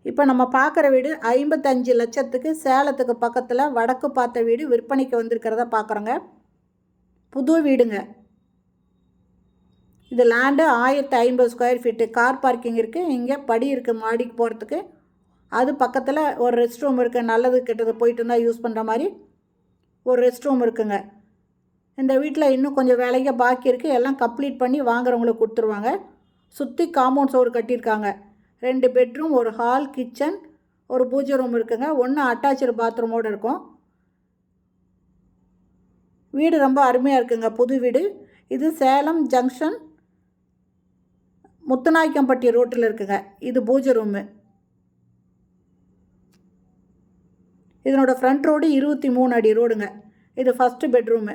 இப்போ நம்ம பார்க்குற வீடு 55 லட்சத்துக்கு சேலத்துக்கு பக்கத்தில் வடக்கு பார்த்த வீடு விற்பனைக்கு வந்திருக்கிறத பார்க்குறோங்க. புது வீடுங்க. இது land 1050 square feet. Car parking இருக்குது. இங்கே படி இருக்குது மாடிக்கு போகிறதுக்கு. அது பக்கத்தில் ஒரு ரெஸ்ட் ரூம் இருக்குது. நல்லது கெட்டது போயிட்டு இருந்தால் யூஸ் பண்ணுற மாதிரி ஒரு ரெஸ்ட் ரூம் இருக்குங்க. இந்த வீட்டில் இன்னும் கொஞ்சம் வேலைங்க பாக்கி இருக்குது. எல்லாம் கம்ப்ளீட் பண்ணி வாங்குறவங்களுக்கு கொடுத்துருவாங்க. சுற்றி காம்பவுண்ட் சோறு கட்டியிருக்காங்க. 2 பெட்ரூம், ஒரு ஹால், கிச்சன், ஒரு பூஜை ரூம் இருக்குங்க. 1 அட்டாச்சு பாத்ரூமோடு இருக்கும். வீடு ரொம்ப அருமையாக இருக்குங்க. புது வீடு. இது சேலம் ஜங்ஷன் முத்துநாயக்கம்பட்டி ரோட்டில் இருக்குங்க. இது பூஜை ரூமு. இதனோட ஃப்ரண்ட் ரோடு 23 அடி ரோடுங்க. இது ஃபஸ்ட்டு பெட்ரூமு.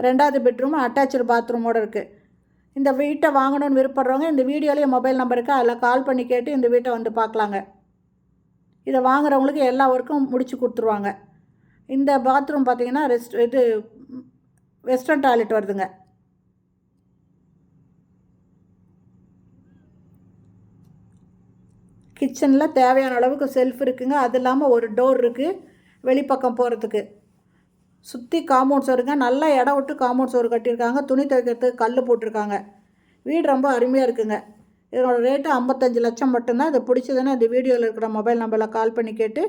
ரெண்டாவது பெட்ரூம் அட்டாச்சு பாத்ரூமோடு இருக்குது. இந்த வீட்டை வாங்கணும்னு விருப்பப்படுறவங்க இந்த வீடியோலேயே மொபைல் நம்பர் இருக்குது. அதில் கால் பண்ணி கேட்டு இந்த வீட்டை வந்து பார்க்கலாங்க. இதை வாங்குறவங்களுக்கு எல்லா ஒர்க்கும் முடித்து கொடுத்துருவாங்க. இந்த பாத்ரூம் பார்த்திங்கன்னா வெஸ்டர்ன் டாய்லெட் வருதுங்க. கிச்சனில் தேவையான அளவுக்கு செல்ஃப் இருக்குங்க. அது இல்லாமல் ஒரு டோர் இருக்குது வெளிப்பக்கம் போகிறதுக்கு. சுற்றி காம்பவுண்ட் சோறுங்க. நல்லா இடம் விட்டு காம்பவுண்ட் சோறு கட்டியிருக்காங்க. துணி துவைக்கிறதுக்கு கல் போட்டிருக்காங்க. வீடு ரொம்ப அருமையாக இருக்குங்க. இதனோட ரேட்டு 55 லட்சம் மட்டும்தான். இது பிடிச்சதுன்னா இந்த வீடியோவில் இருக்கிற மொபைல் நம்பரில் கால் பண்ணி கேட்டு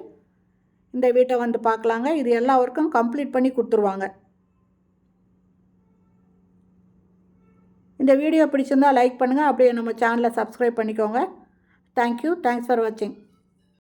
இந்த வீட்டை வந்து பார்க்கலாங்க. இது எல்லா ஒர்க்கும் கம்ப்ளீட் பண்ணி கொடுத்துருவாங்க. இந்த வீடியோ பிடிச்சிருந்தால் லைக் பண்ணுங்கள். அப்படியே நம்ம சேனலை சப்ஸ்கிரைப் பண்ணிக்கோங்க. தேங்க்யூ. தேங்க்ஸ் ஃபார் வாட்சிங்.